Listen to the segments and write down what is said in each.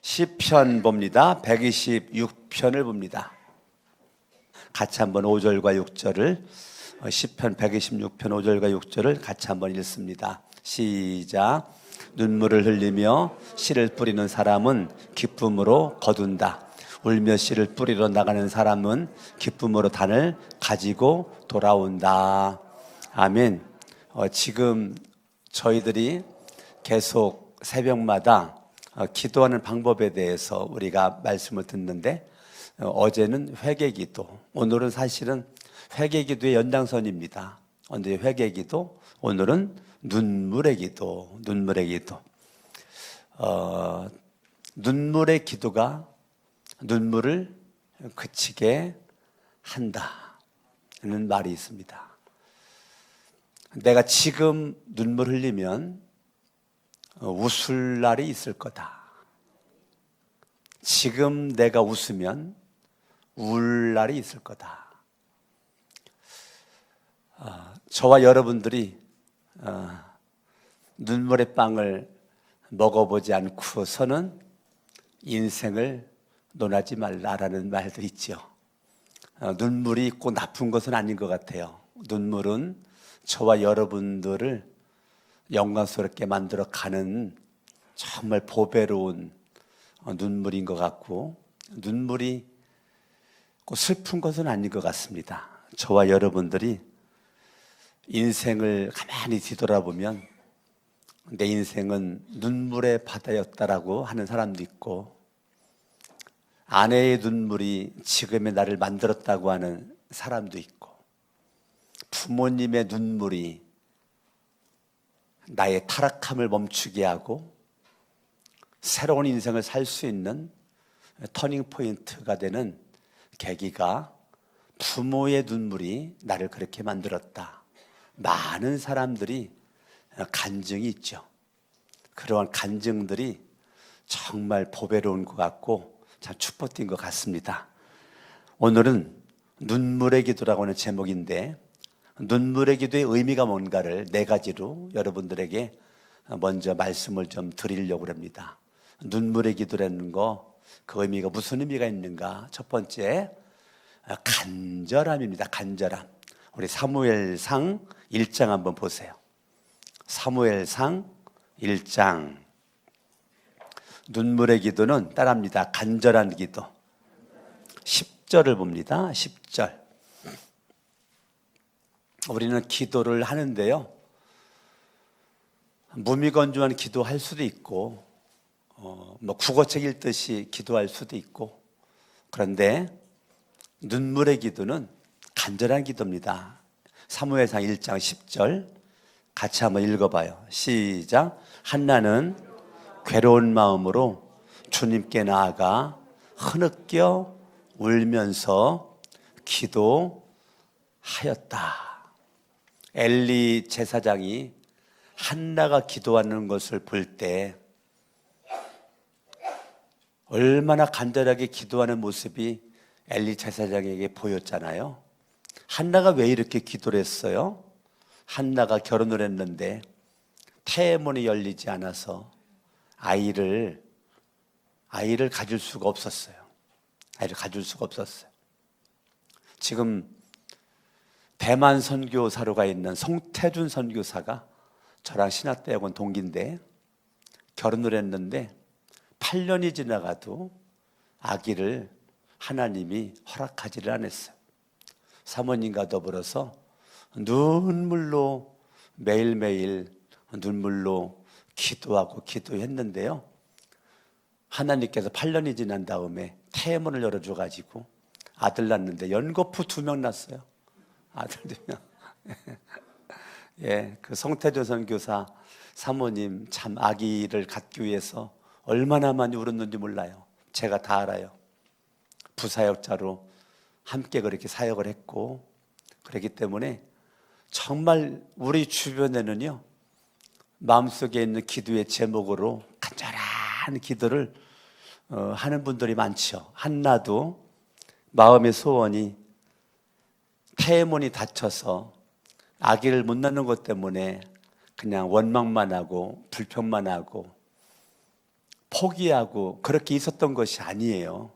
시편 봅니다. 126편을 봅니다. 같이 한번 5절과 6절을 시편 126편 5절과 6절을 같이 한번 읽습니다. 시작. 눈물을 흘리며 씨를 뿌리는 사람은 기쁨으로 거둔다. 울며 씨를 뿌리러 나가는 사람은 기쁨으로 단을 가지고 돌아온다. 아멘. 지금 저희들이 계속 새벽마다 기도하는 방법에 대해서 우리가 말씀을 듣는데, 어제는 회개기도, 오늘은 사실은 회개기도의 연장선입니다. 오늘 회개기도, 오늘은 눈물의 기도, 눈물의 기도. 눈물의 기도가 눈물을 그치게 한다는 말이 있습니다. 내가 지금 눈물 흘리면 웃을 날이 있을 거다. 지금 내가 웃으면 울 날이 있을 거다. 저와 여러분들이 눈물의 빵을 먹어보지 않고서는 인생을 논하지 말라라는 말도 있죠. 눈물이 꼭 나쁜 것은 아닌 것 같아요. 눈물은 저와 여러분들을 영광스럽게 만들어 가는 정말 보배로운 눈물인 것 같고, 눈물이 꼭 슬픈 것은 아닌 것 같습니다. 저와 여러분들이 인생을 가만히 뒤돌아보면 내 인생은 눈물의 바다였다라고 하는 사람도 있고, 아내의 눈물이 지금의 나를 만들었다고 하는 사람도 있고, 부모님의 눈물이 나의 타락함을 멈추게 하고 새로운 인생을 살 수 있는 터닝 포인트가 되는 계기가 부모의 눈물이 나를 그렇게 만들었다. 많은 사람들이 간증이 있죠. 그러한 간증들이 정말 보배로운 것 같고 참 축복된 것 같습니다. 오늘은 눈물의 기도라고 하는 제목인데, 눈물의 기도의 의미가 뭔가를 네 가지로 여러분들에게 먼저 말씀을 좀 드리려고 합니다. 눈물의 기도라는 거, 그 의미가 무슨 의미가 있는가? 첫 번째, 간절함입니다. 간절함. 우리 사무엘상 1장 한번 보세요. 사무엘상 1장. 눈물의 기도는 따라합니다. 간절한 기도. 10절을 봅니다. 10절. 우리는 기도를 하는데요, 무미건조한 기도할 수도 있고, 국어책 읽듯이 기도할 수도 있고, 그런데 눈물의 기도는 간절한 기도입니다. 사무엘상 1장 10절 같이 한번 읽어봐요. 시작. 한나는 괴로운 마음으로 주님께 나아가 흐느껴 울면서 기도하였다. 엘리 제사장이 한나가 기도하는 것을 볼 때 얼마나 간절하게 기도하는 모습이 엘리 제사장에게 보였잖아요. 한나가 왜 이렇게 기도를 했어요? 한나가 결혼을 했는데 태문이 열리지 않아서 아이를 가질 수가 없었어요. 아이를 가질 수가 없었어요. 지금 대만 선교사로 가 있는 송태준 선교사가 저랑 신학대학원 동기인데, 결혼을 했는데 8년이 지나가도 아기를 하나님이 허락하지를 않았어요. 사모님과 더불어서 눈물로 매일매일 눈물로 기도하고 기도했는데요, 하나님께서 8년이 지난 다음에 태문을 열어줘가지고 아들 낳는데 연거푸 2명 낳았어요. 아들 2명. 예, 그 송태조 선교사 사모님 참 아기를 갖기 위해서 얼마나 많이 울었는지 몰라요. 제가 다 알아요. 부사역자로 함께 그렇게 사역을 했고, 그렇기 때문에 정말 우리 주변에는요, 마음속에 있는 기도의 제목으로 간절한 기도를 하는 분들이 많죠. 한나도 마음의 소원이 태문이 닫혀서 아기를 못 낳는 것 때문에 그냥 원망만 하고 불평만 하고 포기하고 그렇게 있었던 것이 아니에요.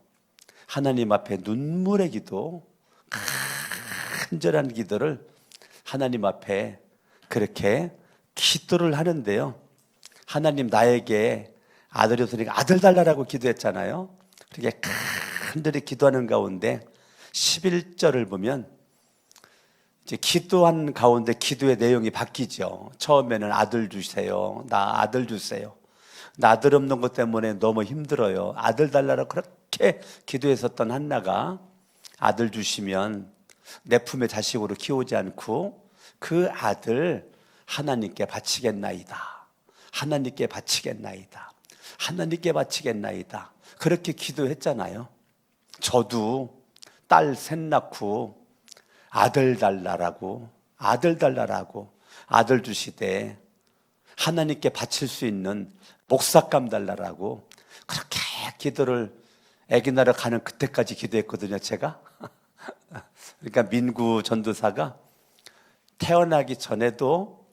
하나님 앞에 눈물의 기도, 간절한 기도를 하나님 앞에 그렇게 기도를 하는데요. 하나님 나에게 아들이 없으니까 아들 달라고 기도했잖아요. 그렇게 간절히 기도하는 가운데 11절을 보면 이제 기도한 가운데 기도의 내용이 바뀌죠. 처음에는 아들 주세요. 나 아들 주세요. 나 아들 없는 것 때문에 너무 힘들어요. 아들 달라고 그렇게 기도했었던 한나가 아들 주시면 내 품에 자식으로 키우지 않고 그 아들 하나님께 바치겠나이다. 하나님께 바치겠나이다. 하나님께 바치겠나이다. 그렇게 기도했잖아요. 저도 딸 셋 낳고 아들 달라고 아들 주시되 하나님께 바칠 수 있는 목삭감 달라고 그렇게 기도를 아기 낳으러 가는 그때까지 기도했거든요, 제가. 그러니까 민구 전도사가 태어나기 전에도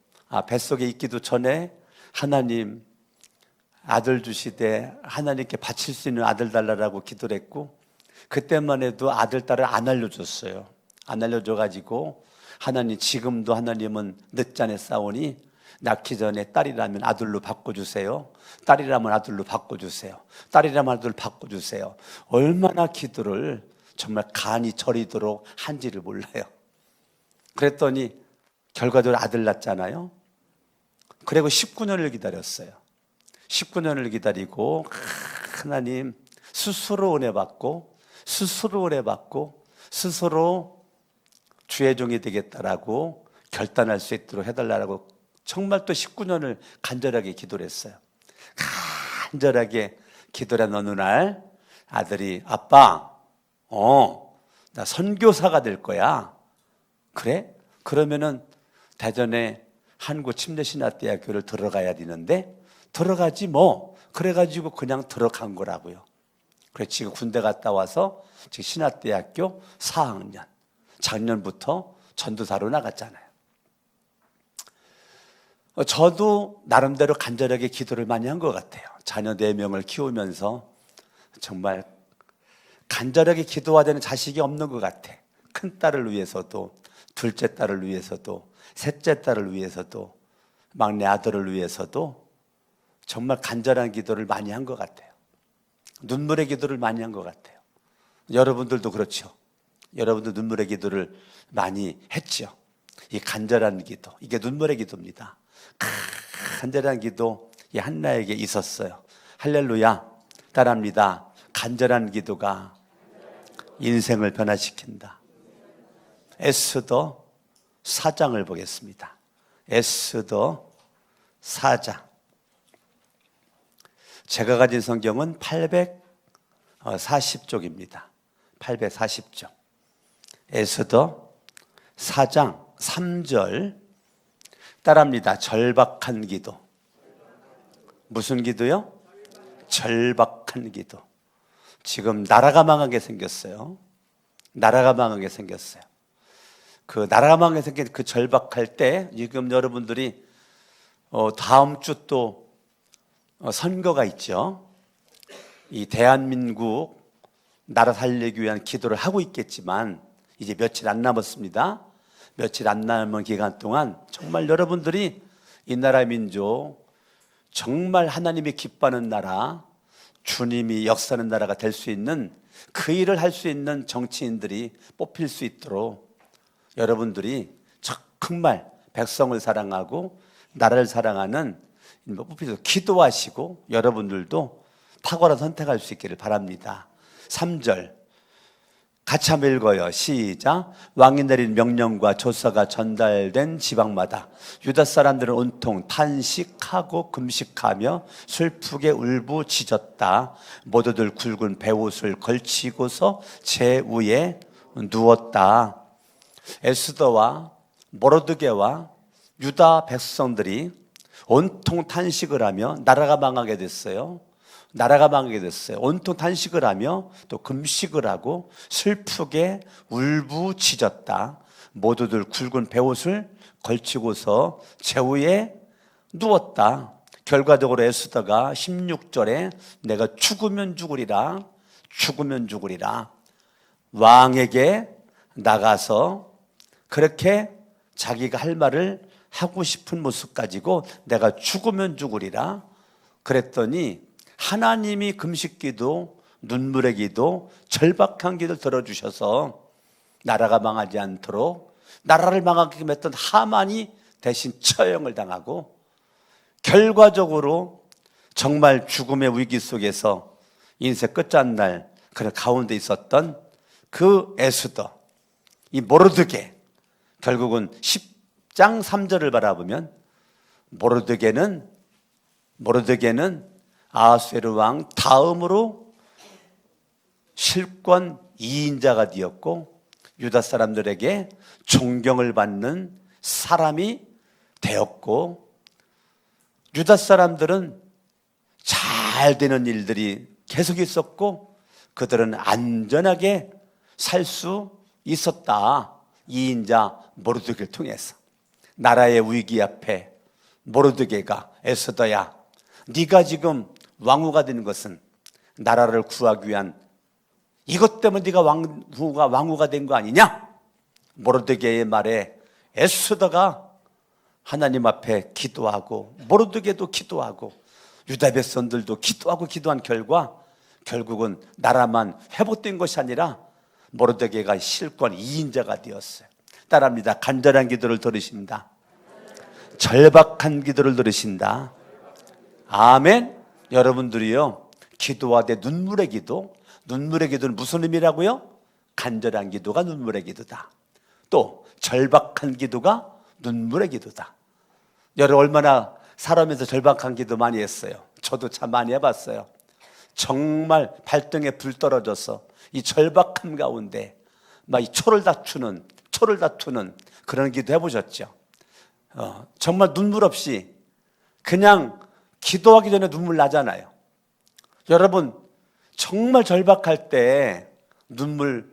뱃속에 있기도 전에 하나님 아들 주시되 하나님께 바칠 수 있는 아들 달라고 기도를 했고 그때만 해도 아들 딸을 안 알려줬어요. 안 알려줘가지고 하나님 지금도 하나님은 늦잠에 싸우니 낳기 전에 딸이라면 아들로 바꿔주세요. 딸이라면 아들로 바꿔주세요. 딸이라면 아들로 바꿔주세요. 얼마나 기도를 정말 간이 저리도록 한지를 몰라요. 그랬더니 결과적으로 아들 낳았잖아요. 그리고 19년을 기다렸어요. 19년을 기다리고 하나님 스스로 은혜 받고 스스로 은혜 받고 스스로 주의 종이 되겠다라고 결단할 수 있도록 해달라고 정말 또 19년을 간절하게 기도를 했어요. 간절하게 기도를 한 어느 날 아들이 아빠 나 선교사가 될 거야. 그래? 그러면은 대전에 한국침례신학대학교를 들어가야 되는데 들어가지 뭐. 그래가지고 그냥 들어간 거라고요. 그래서 지금 군대 갔다 와서 지금 신학대학교 4학년 작년부터 전도사로 나갔잖아요. 저도 나름대로 간절하게 기도를 많이 한 것 같아요. 자녀 4명을 키우면서 정말 간절하게 기도해야 되는 자식이 없는 것 같아. 큰 딸을 위해서도 둘째 딸을 위해서도 셋째 딸을 위해서도 막내 아들을 위해서도 정말 간절한 기도를 많이 한 것 같아요. 눈물의 기도를 많이 한 것 같아요. 여러분들도 그렇죠. 여러분도 눈물의 기도를 많이 했죠. 이 간절한 기도, 이게 눈물의 기도입니다. 간절한 기도 이 한나에게 있었어요. 할렐루야. 따라합니다. 간절한 기도가 인생을 변화시킨다. 에스더 4장을 보겠습니다. 에스더 4장. 제가 가진 성경은 840쪽입니다. 840쪽. 에스더 4장 3절 따라합니다. 절박한 기도. 무슨 기도요? 절박한 기도. 지금 나라가 망하게 생겼어요. 나라가 망하게 생겼어요. 그 나라가 망하게 생긴 그 절박할 때 지금 여러분들이 다음 주 또 선거가 있죠. 이 대한민국 나라 살리기 위한 기도를 하고 있겠지만 이제 며칠 안 남았습니다. 며칠 안 남은 기간 동안 정말 여러분들이 이 나라 민족 정말 하나님이 기뻐하는 나라, 주님이 역사하는 나라가 될 수 있는 그 일을 할 수 있는 정치인들이 뽑힐 수 있도록 여러분들이 정말 백성을 사랑하고 나라를 사랑하는 뽑혀서 기도하시고 여러분들도 탁월한 선택할 수 있기를 바랍니다. 3절 같이 한번 읽어요. 시작. 왕이 내린 명령과 조서가 전달된 지방마다 유다 사람들은 온통 탄식하고 금식하며 슬프게 울부짖었다. 모두들 굵은 베옷을 걸치고서 제 위에 누웠다. 에스더와 모르드게와 유다 백성들이 온통 탄식을 하며 나라가 망하게 됐어요. 나라가 망하게 됐어요. 온통 탄식을 하며 또 금식을 하고 슬프게 울부짖었다. 모두들 굵은 베옷을 걸치고서 제 위에 누웠다. 결과적으로 에스더가 16절에 내가 죽으면 죽으리라, 죽으면 죽으리라, 왕에게 나가서 그렇게 자기가 할 말을 하고 싶은 모습 가지고 내가 죽으면 죽으리라 그랬더니 하나님이 금식기도, 눈물의 기도, 절박한 기도를 들어주셔서 나라가 망하지 않도록 나라를 망하게 했던 하만이 대신 처형을 당하고, 결과적으로 정말 죽음의 위기 속에서 인생 끝잔날 그런 가운데 있었던 그 에스더, 이 모르드게, 결국은 10장 3절을 바라보면 모르드게는 아하수에르 왕 다음으로 실권 2인자가 되었고 유다 사람들에게 존경을 받는 사람이 되었고, 유다 사람들은 잘 되는 일들이 계속 있었고 그들은 안전하게 살 수 있었다. 2인자 모르드게를 통해서 나라의 위기 앞에 모르드게가 에스더야, 네가 지금 왕후가 된 것은 나라를 구하기 위한, 이것 때문에 네가 왕후가 된 거 아니냐? 모르드게의 말에 에스더가 하나님 앞에 기도하고 모르드게도 기도하고 유다 백성들도 기도하고 기도한 결과 결국은 나라만 회복된 것이 아니라 모르드게가 실권 2인자가 되었어요. 따라합니다. 간절한 기도를 들으신다. 절박한 기도를 들으신다. 아멘. 여러분들이요, 기도하되 눈물의 기도, 눈물의 기도는 무슨 의미라고요? 간절한 기도가 눈물의 기도다. 또 절박한 기도가 눈물의 기도다. 여러분 얼마나 살아오면서 절박한 기도 많이 했어요. 저도 참 많이 해봤어요. 정말 발등에 불 떨어져서 이 절박함 가운데 막 이 초를 다투는 그런 기도 해보셨죠? 정말 눈물 없이 그냥 기도하기 전에 눈물 나잖아요. 여러분 정말 절박할 때 눈물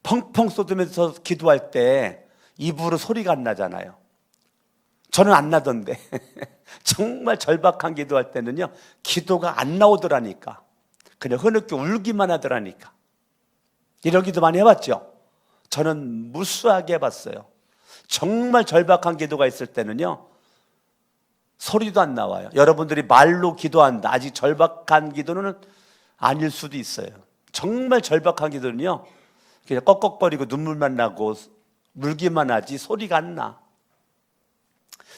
펑펑 쏟으면서 기도할 때 입으로 소리가 안 나잖아요. 저는 안 나던데 정말 절박한 기도할 때는요, 기도가 안 나오더라니까. 그냥 흐느껴 울기만 하더라니까. 이런 기도 많이 해봤죠? 저는 무수하게 해봤어요. 정말 절박한 기도가 있을 때는요, 소리도 안 나와요. 여러분들이 말로 기도한다, 아직 절박한 기도는 아닐 수도 있어요. 정말 절박한 기도는요, 그냥 꺽꺽거리고 눈물만 나고 물기만 하지 소리가 안 나.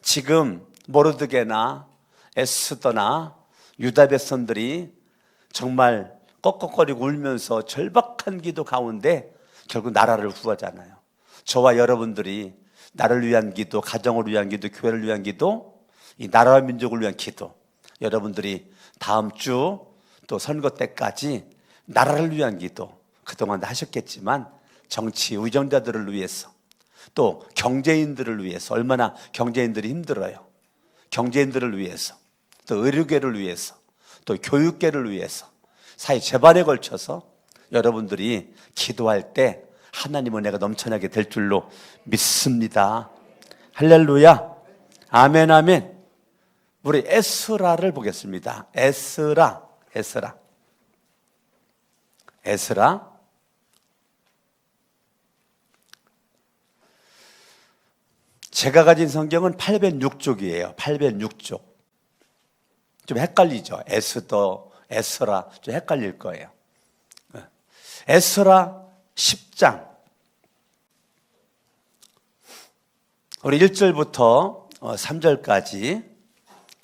지금 모르드게나 에스더나 유다 백성들이 정말 꺽꺽거리고 울면서 절박한 기도 가운데 결국 나라를 구하잖아요. 저와 여러분들이 나를 위한 기도, 가정을 위한 기도, 교회를 위한 기도, 이 나라와 민족을 위한 기도, 여러분들이 다음 주 또 선거 때까지 나라를 위한 기도 그동안 하셨겠지만 정치 의정자들을 위해서, 또 경제인들을 위해서, 얼마나 경제인들이 힘들어요. 경제인들을 위해서, 또 의료계를 위해서, 또 교육계를 위해서, 사회 재반에 걸쳐서 여러분들이 기도할 때 하나님은 내가 넘쳐나게 될 줄로 믿습니다. 할렐루야. 아멘 아멘. 우리 에스라를 보겠습니다. 에스라. 제가 가진 성경은 806쪽이에요. 806쪽. 좀 헷갈리죠? 에스더, 에스라 좀 헷갈릴 거예요. 에스라 10장. 우리 1절부터 3절까지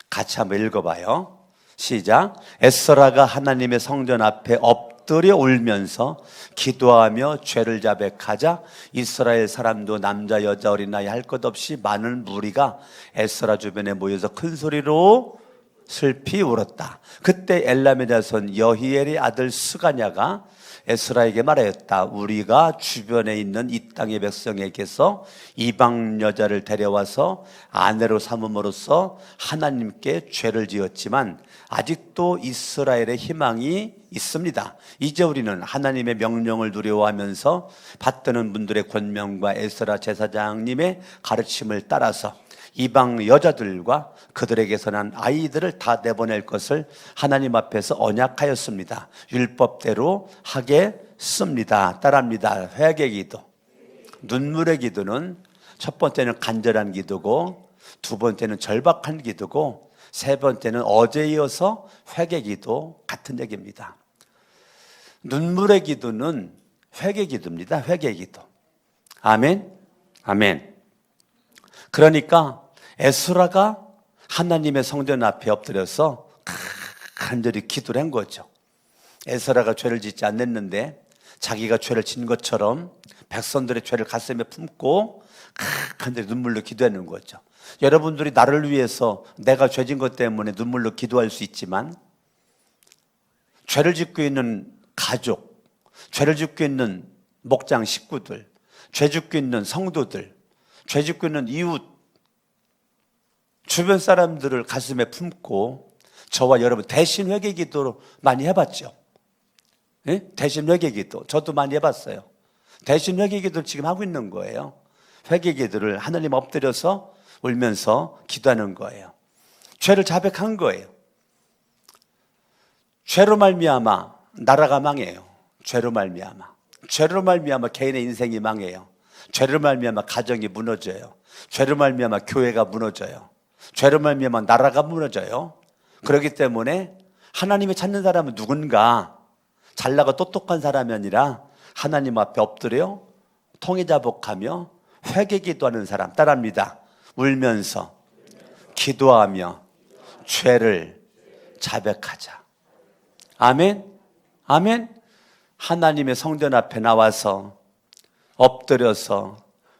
같이 한번 읽어봐요. 시작. 에스라가 하나님의 성전 앞에 엎드려 울면서 기도하며 죄를 자백하자 이스라엘 사람도 남자 여자 어린아이 할 것 없이 많은 무리가 에스라 주변에 모여서 큰 소리로 슬피 울었다. 그때 엘람의 자손 여히엘의 아들 스가냐가 에스라에게 말하였다. 우리가 주변에 있는 이 땅의 백성에게서 이방 여자를 데려와서 아내로 삼음으로써 하나님께 죄를 지었지만 아직도 이스라엘의 희망이 있습니다. 이제 우리는 하나님의 명령을 두려워하면서 받드는 분들의 권명과 에스라 제사장님의 가르침을 따라서 이방 여자들과 그들에게서 난 아이들을 다 내보낼 것을 하나님 앞에서 언약하였습니다. 율법대로 하겠습니다. 따라합니다. 회개 기도. 눈물의 기도는 첫 번째는 간절한 기도고, 두 번째는 절박한 기도고, 세 번째는 어제 이어서 회개 기도 같은 얘기입니다. 눈물의 기도는 회개 기도입니다. 회개 기도. 아멘. 아멘. 그러니까 에스라가 하나님의 성전 앞에 엎드려서 간절히 기도를 한 거죠. 에스라가 죄를 짓지 않았는데 자기가 죄를 진 것처럼 백성들의 죄를 가슴에 품고 간절히 눈물로 기도하는 거죠. 여러분들이 나를 위해서 내가 죄 진 것 때문에 눈물로 기도할 수 있지만, 죄를 짓고 있는 가족, 죄를 짓고 있는 목장 식구들, 죄 짓고 있는 성도들, 죄 짓고 있는 이웃, 주변 사람들을 가슴에 품고 저와 여러분 대신 회개 기도로 많이 해봤죠. 예? 대신 회개 기도 저도 많이 해봤어요. 대신 회개 기도를 지금 하고 있는 거예요. 회개 기도를 하나님 엎드려서 울면서 기도하는 거예요. 죄를 자백한 거예요. 죄로 말미암아 나라가 망해요. 죄로 말미암아 개인의 인생이 망해요. 죄로 말미암아 가정이 무너져요. 죄로 말미암아 교회가 무너져요. 죄로 말미암아 나라가 무너져요. 그렇기 때문에 하나님이 찾는 사람은 누군가 잘나고 똑똑한 사람이 아니라 하나님 앞에 엎드려 통회자복하며 회개 기도하는 사람. 따라합니다. 울면서 기도하며 죄를 자백하자. 아멘. 아멘. 하나님의 성전 앞에 나와서 엎드려서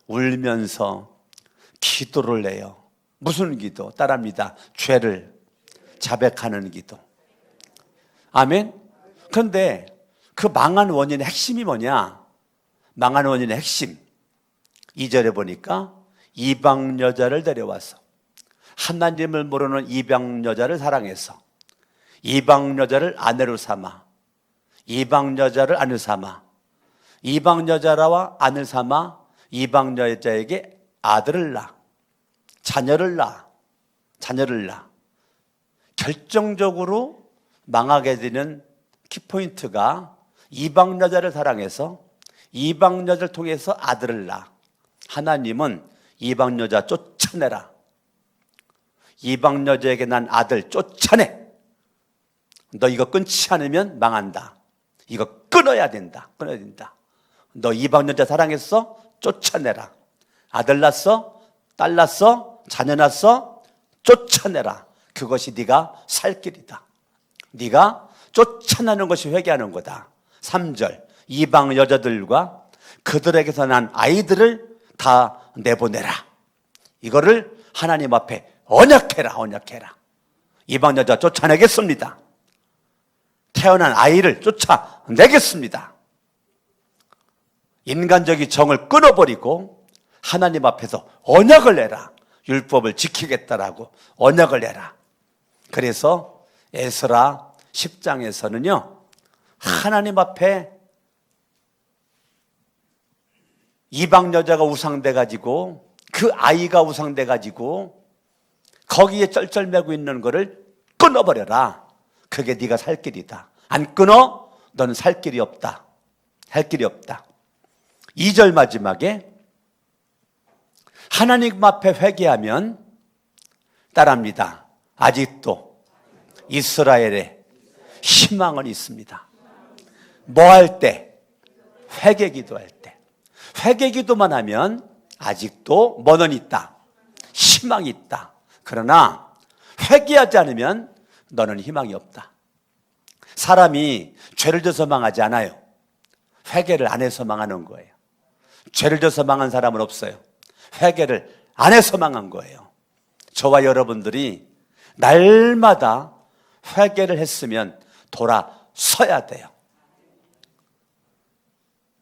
울면서 기도를 해요. 무슨 기도? 따라합니다. 죄를 자백하는 기도. 아멘. 그런데 그 망한 원인의 핵심이 뭐냐? 망한 원인의 핵심 2절에 보니까 이방 여자를 데려와서, 하나님을 모르는 이방 여자를 사랑해서 이방 여자를 아내로 삼아, 이방 여자를 아내 삼아, 이방 여자와 아내 삼아 이방 여자에게 아들을 낳아, 자녀를 낳아. 결정적으로 망하게 되는 키포인트가 이방 여자를 사랑해서 이방 여자를 통해서 아들을 낳아. 하나님은 이방 여자 쫓아내라. 이방 여자에게 난 아들 쫓아내. 너 이거 끊지 않으면 망한다. 이거 끊어야 된다. 너 이방 여자 사랑했어? 쫓아내라. 아들 낳았어? 딸 낳았어? 자녀 낳았어? 쫓아내라. 그것이 네가 살 길이다. 네가 쫓아내는 것이 회개하는 거다. 3절 이방 여자들과 그들에게서 난 아이들을 다 내보내라. 이거를 하나님 앞에 언약해라. 이방 여자 쫓아내겠습니다. 태어난 아이를 쫓아내겠습니다. 인간적인 정을 끊어버리고 하나님 앞에서 언약을 내라. 율법을 지키겠다라고 언약을 내라. 그래서 에스라 10장에서는요 하나님 앞에 이방 여자가 우상돼 가지고 그 아이가 우상돼 가지고 거기에 쩔쩔매고 있는 거를 끊어버려라. 그게 네가 살 길이다. 안 끊어? 너는 살 길이 없다. 2절 마지막에 하나님 앞에 회개하면 따라합니다. 아직도 이스라엘에 희망은 있습니다. 뭐 할 때? 회개 기도할 때. 회개 기도만 하면 아직도 뭐는 있다? 희망이 있다. 그러나 회개하지 않으면 너는 희망이 없다. 사람이 죄를 져서 망하지 않아요. 회개를 안 해서 망하는 거예요. 죄를 져서 망한 사람은 없어요. 회개를 안 해서 망한 거예요. 저와 여러분들이 날마다 회개를 했으면 돌아서야 돼요.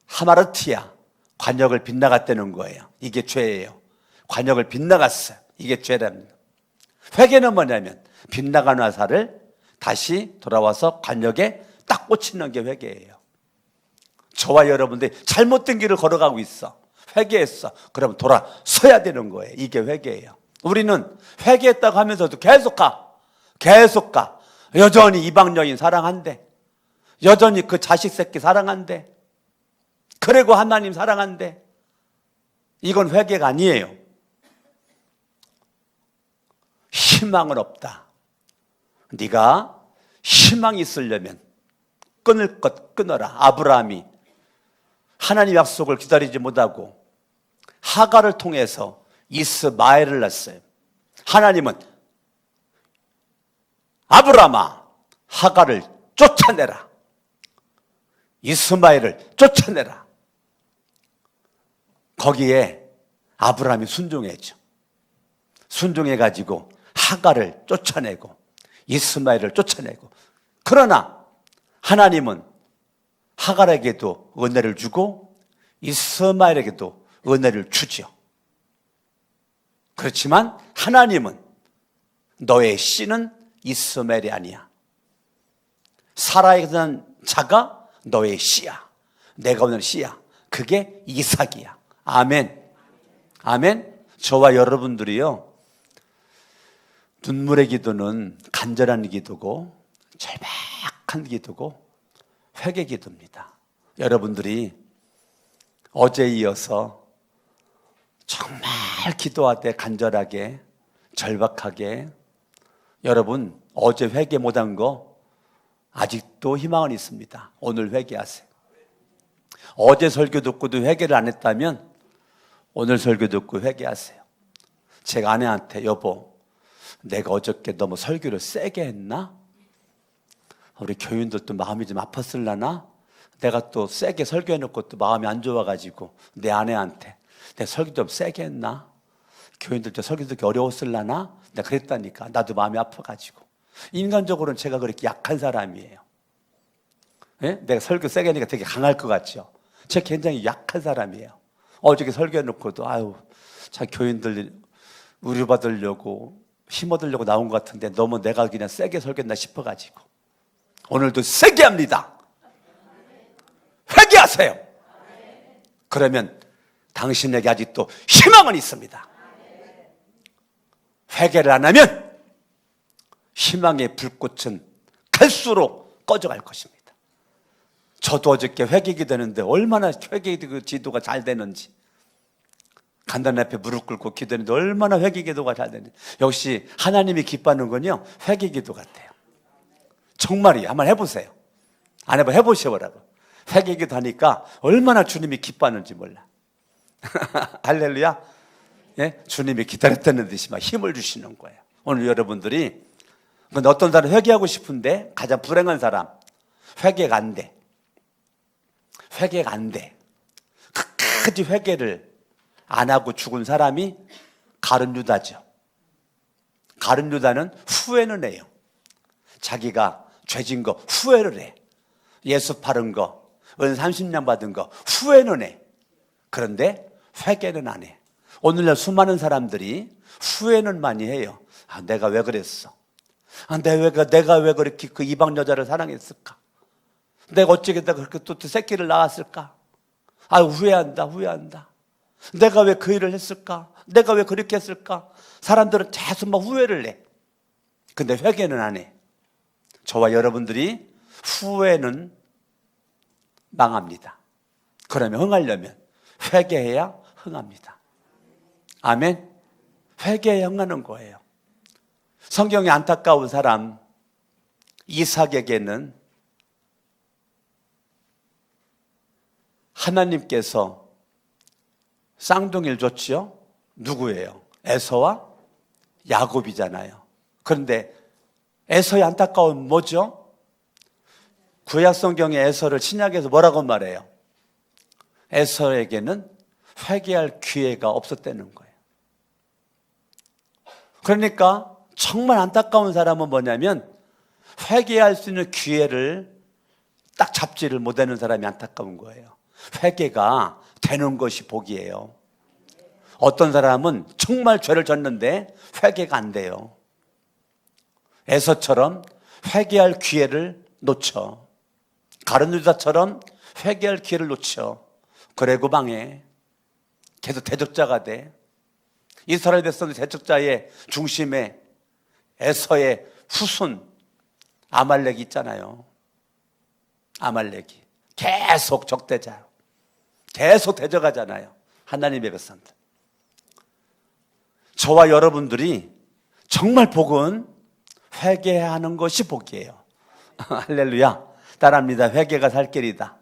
하마르티아, 관역을 빗나갔다는 거예요. 이게 죄예요. 관역을 빗나갔어요. 이게 죄랍니다. 회개는 뭐냐면 빗나간 화살을 다시 돌아와서 관역에 딱 꽂히는 게 회개예요. 저와 여러분들이 잘못된 길을 걸어가고 있어. 회개했어. 그러면 돌아서야 되는 거예요. 이게 회개예요. 우리는 회개했다고 하면서도 계속 가. 여전히 이방 여인 사랑한대. 여전히 그 자식 새끼 사랑한대. 그리고 하나님 사랑한대. 이건 회개가 아니에요. 희망은 없다. 네가 희망이 있으려면 끊을 것 끊어라. 아브라함이 하나님 약속을 기다리지 못하고 하갈을 통해서 이스마엘을 낳았어요. 하나님은 아브라함아, 하갈을 쫓아내라. 이스마엘을 쫓아내라. 거기에 아브라함이 순종했죠. 순종해가지고 하갈을 쫓아내고 이스마엘을 쫓아내고, 그러나 하나님은 하갈에게도 은혜를 주고 이스마엘에게도 은혜를 주죠. 그렇지만 하나님은 너의 씨는 이스마엘이 아니야. 사라에 난 자가 너의 씨야. 내가 오늘 씨야. 그게 이삭이야. 아멘. 아멘. 저와 여러분들이요, 눈물의 기도는 간절한 기도고 절박한 기도고 회개 기도입니다. 여러분들이 어제에 이어서 정말 기도할 때 간절하게 절박하게, 여러분 어제 회개 못한 거 아직도 희망은 있습니다. 오늘 회개하세요. 어제 설교 듣고도 회개를 안 했다면 오늘 설교 듣고 회개하세요. 제가 아내한테, 여보, 내가 어저께 너무 설교를 세게 했나? 우리 교인들도 마음이 좀 아팠을라나? 내가 또 세게 설교해놓고 또 마음이 안 좋아가지고 내 아내한테 내가 설교 좀 세게 했나? 교인들도 설교 듣기 어려웠을라나? 내가 그랬다니까. 나도 마음이 아파가지고. 인간적으로는 제가 그렇게 약한 사람이에요. 예? 내가 설교 세게 하니까 되게 강할 것 같죠? 제가 굉장히 약한 사람이에요. 어저께 설교해놓고도 아유, 참 교인들 위로받으려고 힘 얻으려고 나온 것 같은데 너무 내가 그냥 세게 설교했나 싶어가지고 오늘도 세게 합니다. 회개하세요. 그러면 당신에게 아직도 희망은 있습니다. 회개를 안 하면 희망의 불꽃은 갈수록 꺼져갈 것입니다. 저도 어저께 회개기 되는데 얼마나 회개 기도가 잘 되는지, 간단 앞에 무릎 꿇고 기도했는데 얼마나 회개 기도가 잘 되는지. 역시 하나님이 기뻐하는 건요, 회개 기도 같아요. 정말이에요. 한번 해보세요. 안 해봐, 해보시오라고. 회개 기도 하니까 얼마나 주님이 기뻐하는지 몰라. 할렐루야. 예? 주님이 기다렸다는 듯이 막 힘을 주시는 거예요. 오늘 여러분들이 어떤 사람 회개하고 싶은데 가장 불행한 사람, 회개가 안 돼. 회개가 안 돼. 끝까지 회개를 안 하고 죽은 사람이 가룟 유다죠. 가룟 유다는 후회는 해요. 자기가 죄진 거 후회를 해. 예수 팔은 거, 은 30년 받은 거 후회는 해. 그런데 회개는 안 해. 오늘날 수많은 사람들이 후회는 많이 해요. 아, 내가 왜 그랬어? 아, 내가 왜 그렇게 그 이방 여자를 사랑했을까? 내가 어쩌겠다 그렇게 또 새끼를 낳았을까? 아, 후회한다. 내가 왜 그 일을 했을까? 내가 왜 그렇게 했을까? 사람들은 계속 막 후회를 해. 근데 회개는 안 해. 저와 여러분들이 후회는 망합니다. 그러면 흥하려면 회개해야 흥합니다. 아멘. 회개해야 흥하는 거예요. 성경에 안타까운 사람 이삭에게는 하나님께서 쌍둥이를 줬지요. 누구예요? 에서와 야곱이잖아요. 그런데 에서의 안타까움은 뭐죠? 구약 성경의 에서를 신약에서 뭐라고 말해요? 에서에게는 회개할 기회가 없었다는 거예요. 그러니까 정말 안타까운 사람은 뭐냐면 회개할 수 있는 기회를 딱 잡지를 못하는 사람이 안타까운 거예요. 회개가 되는 것이 복이에요. 어떤 사람은 정말 죄를 졌는데 회개가 안 돼요. 에서처럼 회개할 기회를 놓쳐. 가룟 유다처럼 회개할 기회를 놓쳐. 그래고 망해. 계속 대적자가 돼. 이스라엘 백성들 대적자의 중심에 에서의 후손 아말렉이 있잖아요. 아말렉이 계속 적대자요. 계속 대적하잖아요. 하나님의 백성들. 저와 여러분들이 정말 복은 회개하는 것이 복이에요. 할렐루야. 따라합니다. 회개가 살 길이다.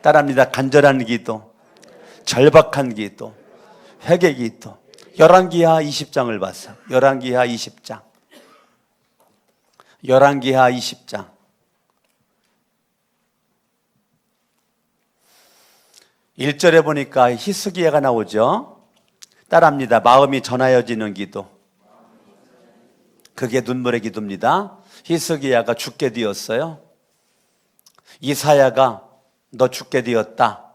따라합니다. 간절한 기도, 절박한 기도, 회개 기도. 열왕기하 20장을 봤어. 열왕기하 20장. 열왕기하 20장. 1절에 보니까 히스기야가 나오죠. 따라합니다. 마음이 전하여지는 기도. 그게 눈물의 기도입니다. 히스기야가 죽게 되었어요. 이사야가 너 죽게 되었다.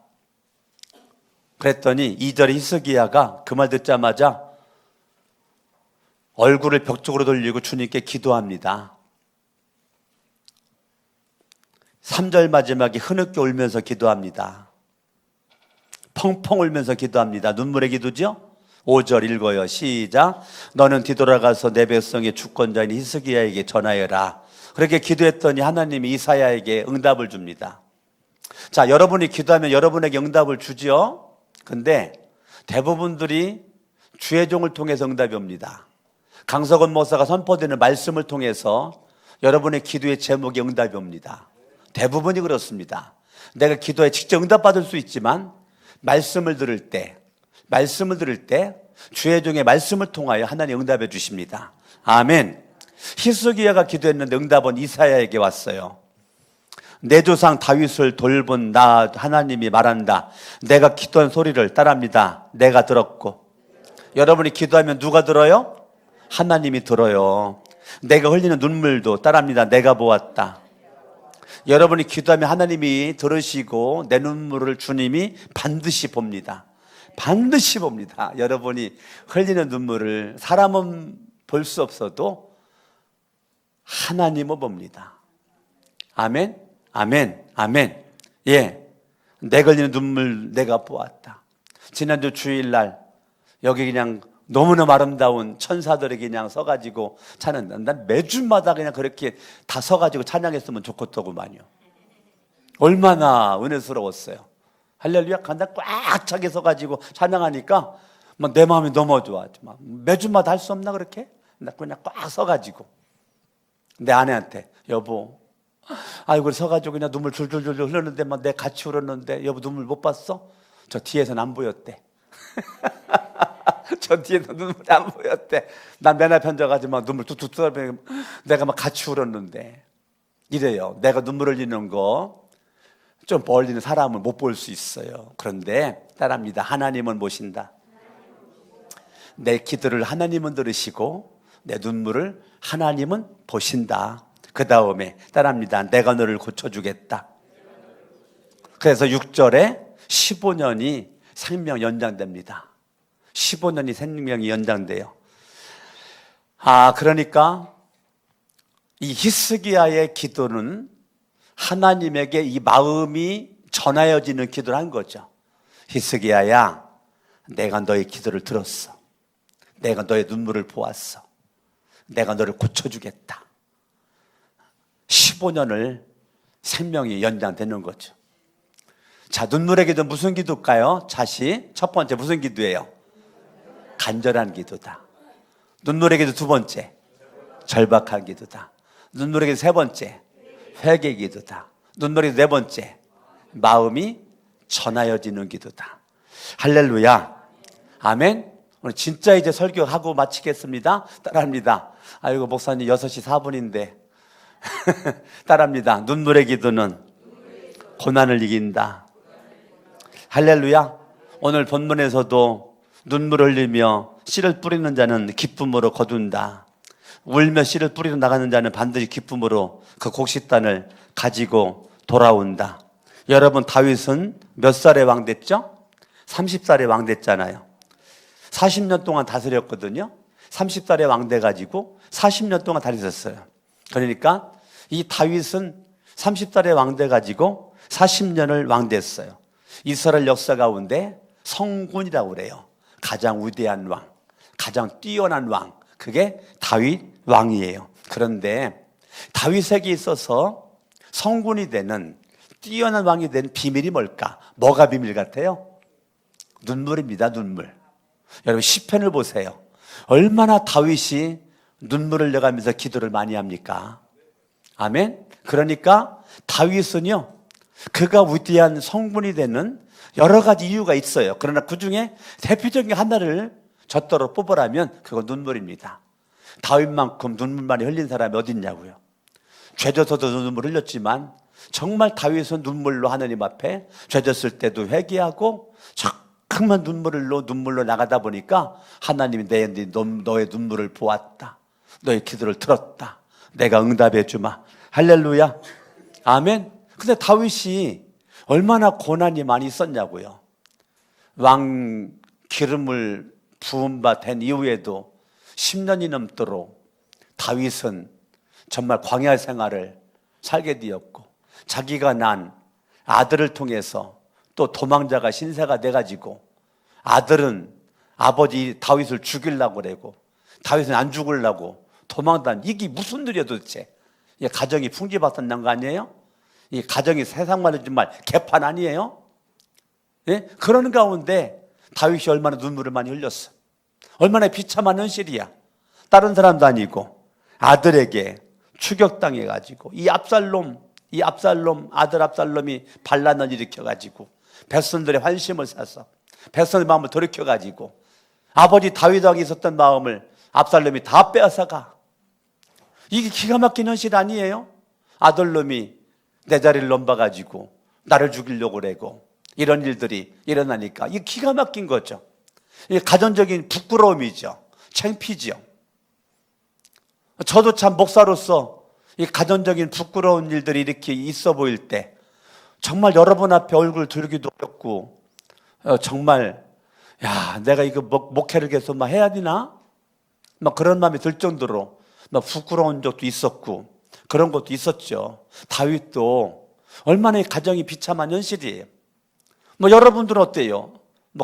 그랬더니 2절에 히스기야가 그 말 듣자마자 얼굴을 벽 쪽으로 돌리고 주님께 기도합니다. 3절 마지막에 흐느껴 울면서 기도합니다. 펑펑 울면서 기도합니다. 눈물의 기도죠? 5절 읽어요. 시작. 너는 뒤돌아가서 내 백성의 주권자인 히스기야에게 전하여라. 그렇게 기도했더니 하나님이 이사야에게 응답을 줍니다. 자, 여러분이 기도하면 여러분에게 응답을 주죠. 근데 대부분들이 주의 종을 통해서 응답이 옵니다. 강석원 목사가 선포되는 말씀을 통해서 여러분의 기도의 제목에 응답이 옵니다. 대부분이 그렇습니다. 내가 기도에 직접 응답받을 수 있지만 말씀을 들을 때 주의 종의 말씀을 통하여 하나님 응답해 주십니다. 아멘. 히스기야가 기도했는데 응답은 이사야에게 왔어요. 내 조상 다윗을 돌본 나 하나님이 말한다. 내가 기도한 소리를 따라합니다. 내가 들었고. 여러분이 기도하면 누가 들어요? 하나님이 들어요. 내가 흘리는 눈물도 따라합니다. 내가 보았다. 여러분이 기도하면 하나님이 들으시고 내 눈물을 주님이 반드시 봅니다. 반드시 봅니다. 여러분이 흘리는 눈물을 사람은 볼 수 없어도 하나님은 봅니다. 아멘, 아멘, 아멘. 예, 내가 흘리는 눈물 내가 보았다. 지난주 주일날 여기 그냥 너무너무 아름다운 천사들이 그냥 서가지고 찬양한다. 난 매주마다 그냥 그렇게 다 서가지고 찬양했으면 좋겠더구만요. 얼마나 은혜스러웠어요. 할렐루야. 간다 꽉 차게 서가지고 찬양하니까 막 내 마음이 너무 좋아. 막 매주마다 할 수 없나 그렇게? 나 그냥 꽉 서가지고 내 아내한테 여보, 아이고 서가지고 그냥 눈물 줄줄줄 흘렀는데 막 내 같이 울었는데 여보 눈물 못 봤어? 저 뒤에서는 안 보였대. 저 뒤에서 눈물이 안 보였대. 난 맨 앞에 앉아가지고 막 눈물 뚝뚝 떨어지고 내가 막 같이 울었는데 이래요. 내가 눈물 흘리는 거 좀 멀리는 사람은 못 볼 수 있어요. 그런데 따라합니다. 하나님은 보신다. 내 기도를 하나님은 들으시고 내 눈물을 하나님은 보신다. 그 다음에 따라합니다. 내가 너를 고쳐주겠다. 그래서 6절에 15년이 생명 연장됩니다. 15년이 생명이 연장돼요. 그러니까 이 히스기야의 기도는 하나님에게 이 마음이 전하여지는 기도를 한 거죠. 히스기야야, 내가 너의 기도를 들었어. 내가 너의 눈물을 보았어. 내가 너를 고쳐주겠다. 15년을 생명이 연장되는 거죠. 자, 눈물의 기도 무슨 기도일까요? 첫 번째 무슨 기도예요? 간절한 기도다. 눈물의 기도 두 번째, 절박한 기도다. 눈물의 기도 세 번째, 회개 기도다. 눈물의 기도 네 번째, 마음이 전하여지는 기도다. 할렐루야. 아멘. 오늘 진짜 이제 설교하고 마치겠습니다. 따라합니다. 아이고 목사님 6시 4분인데 따라합니다. 눈물의 기도는 고난을 이긴다. 할렐루야. 오늘 본문에서도 눈물 흘리며 씨를 뿌리는 자는 기쁨으로 거둔다. 울며 씨를 뿌리러 나가는 자는 반드시 기쁨으로 그 곡식단을 가지고 돌아온다. 여러분, 다윗은 몇 살에 왕 됐죠? 30살에 왕 됐잖아요. 40년 동안 다스렸거든요. 30살에 왕 돼가지고 40년 동안 다스렸어요. 그러니까 이 다윗은 30살에 왕 돼가지고 40년을 왕 됐어요. 이스라엘 역사 가운데 성군이라고 그래요. 가장 위대한 왕, 가장 뛰어난 왕, 그게 다윗 왕이에요. 그런데 다윗에게 있어서 성군이 되는, 뛰어난 왕이 되는 비밀이 뭘까? 뭐가 비밀 같아요? 눈물입니다. 눈물. 여러분 시편을 보세요. 얼마나 다윗이 눈물을 흘려가면서 기도를 많이 합니까? 아멘. 그러니까 다윗은요, 그가 위대한 성군이 되는 여러 가지 이유가 있어요. 그러나 그 중에 대표적인 하나를 젖도록 뽑으라면 그건 눈물입니다. 다윗만큼 눈물 많이 흘린 사람이 어디 있냐고요. 죄져서도 눈물 흘렸지만 정말 다윗은 눈물로 하나님 앞에 죄졌을 때도 회개하고 정말 눈물로 나가다 보니까 하나님이 너의 눈물을 보았다. 너의 기도를 들었다. 내가 응답해 주마. 할렐루야. 아멘. 근데 다윗이 얼마나 고난이 많이 있었냐고요. 왕 기름을 부은 바 된 이후에도 10년이 넘도록 다윗은 정말 광야 생활을 살게 되었고, 자기가 난 아들을 통해서 또 도망자가 신세가 돼가지고, 아들은 아버지 다윗을 죽이려고 그러고 다윗은 안 죽으려고 도망다니, 이게 무슨 일이야 도대체. 이 가정이 풍지박산 거 아니에요? 이 가정이 세상만은 정말 개판 아니에요? 예? 그런 가운데 다윗이 얼마나 눈물을 많이 흘렸어. 얼마나 비참한 현실이야. 다른 사람도 아니고 아들에게 추격당해가지고 이 아들 압살롬이 반란을 일으켜가지고 백성들의 환심을 사서 백성의 마음을 돌이켜가지고 아버지 다윗에게 있었던 마음을 압살롬이 다 빼앗아가. 이게 기가 막힌 현실 아니에요? 아들놈이 내 자리를 넘봐가지고 나를 죽이려고 그러고 이런 일들이 일어나니까 이게 기가 막힌 거죠. 이게 가정적인 부끄러움이죠. 창피죠. 저도 참 목사로서 이 가정적인 부끄러운 일들이 이렇게 있어 보일 때 정말 여러분 앞에 얼굴 들기도 어렵고, 정말 내가 이거 목회를 계속 막 해야 되나? 막 그런 마음이 들 정도로 막 부끄러운 적도 있었고 그런 것도 있었죠. 다윗도 얼마나 가정이 비참한 현실이에요. 여러분들은 어때요?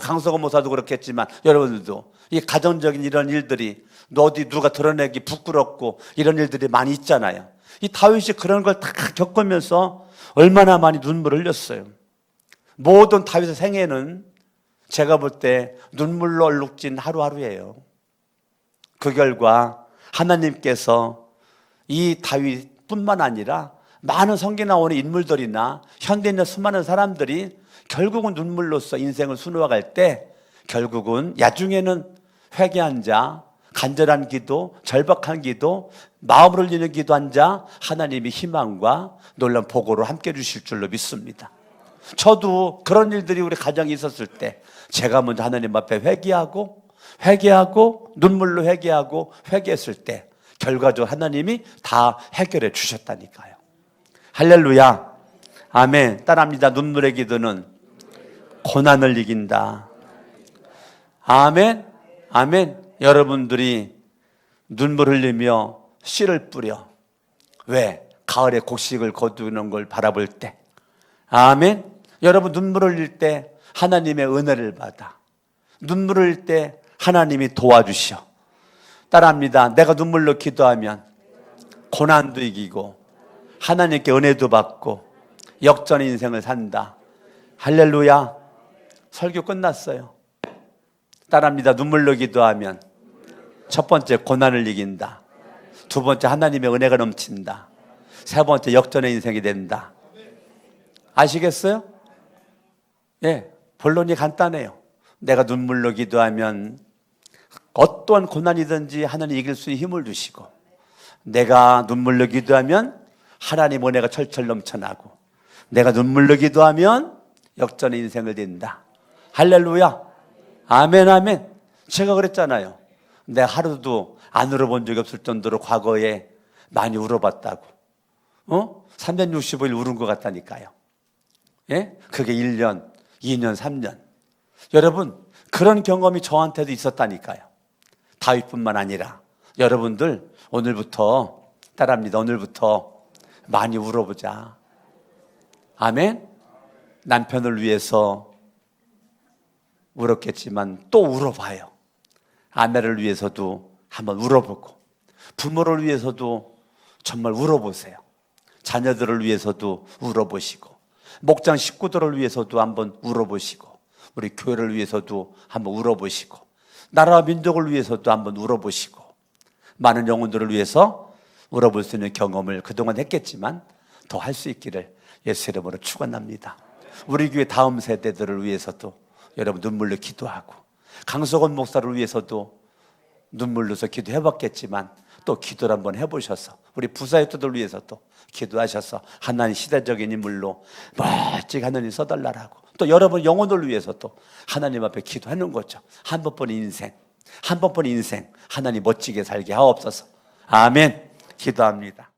강석원 목사도 그렇겠지만 여러분들도 이 가정적인 이런 일들이 어디 누가 드러내기 부끄럽고 이런 일들이 많이 있잖아요. 이 다윗이 그런 걸 다 겪으면서 얼마나 많이 눈물을 흘렸어요. 모든 다윗의 생애는 제가 볼 때 눈물로 얼룩진 하루하루예요. 그 결과 하나님께서 이 다윗뿐만 아니라 많은 성경에 나오는 인물들이나 현대에 있는 수많은 사람들이 결국은 눈물로써 인생을 수놓아갈 때 결국은 야중에는 회개한 자, 간절한 기도, 절박한 기도, 마음을 흘리는 기도한 자 하나님이 희망과 놀라운 복으로 함께 주실 줄로 믿습니다. 저도 그런 일들이 우리 가정에 있었을 때 제가 먼저 하나님 앞에 회개하고 눈물로 회개했을 때 결과적으로 하나님이 다 해결해 주셨다니까요. 할렐루야. 아멘. 따라합니다. 눈물의 기도는 고난을 이긴다. 아멘. 아멘. 여러분들이 눈물 흘리며 씨를 뿌려. 왜? 가을에 곡식을 거두는 걸 바라볼 때. 아멘. 여러분 눈물 흘릴 때 하나님의 은혜를 받아. 눈물 흘릴 때 하나님이 도와주셔. 따라합니다. 내가 눈물로 기도하면 고난도 이기고 하나님께 은혜도 받고 역전의 인생을 산다. 할렐루야. 설교 끝났어요. 따라합니다. 눈물로 기도하면 첫 번째 고난을 이긴다. 두 번째 하나님의 은혜가 넘친다. 세 번째 역전의 인생이 된다. 아시겠어요? 예, 본론이 간단해요. 내가 눈물로 기도하면 어떠한 고난이든지 하나님 이길 수 있는 힘을 주시고, 내가 눈물로 기도하면 하나님 은혜가 철철 넘쳐나고, 내가 눈물로 기도하면 역전의 인생을 된다. 할렐루야. 아멘 아멘. 제가 그랬잖아요. 내가 하루도 안 울어본 적이 없을 정도로 과거에 많이 울어봤다고. 365일 울은 것 같다니까요. 예? 그게 1년, 2년, 3년. 여러분, 그런 경험이 저한테도 있었다니까요. 다윗뿐만 아니라 여러분들 오늘부터, 따라합니다. 오늘부터 많이 울어보자. 아멘. 남편을 위해서 울었겠지만 또 울어봐요. 아내를 위해서도 한번 울어보고, 부모를 위해서도 정말 울어보세요. 자녀들을 위해서도 울어보시고, 목장 식구들을 위해서도 한번 울어보시고, 우리 교회를 위해서도 한번 울어보시고, 나라와 민족을 위해서도 한번 울어보시고, 많은 영혼들을 위해서 울어볼 수 있는 경험을 그동안 했겠지만 더 할 수 있기를 예수 이름으로 축원합니다. 우리 교회 다음 세대들을 위해서도 여러분 눈물로 기도하고, 강석원 목사를 위해서도 눈물로서 기도해봤겠지만 또 기도를 한번 해보셔서 우리 부사역들을 위해서도 기도하셔서 하나님 시대적인 인물로 멋지게 하나님 써달라고, 또 여러분 영혼을 위해서도 하나님 앞에 기도하는 거죠. 한 번뿐인 인생, 한 번뿐인 인생 하나님 멋지게 살게 하옵소서. 아멘. 기도합니다.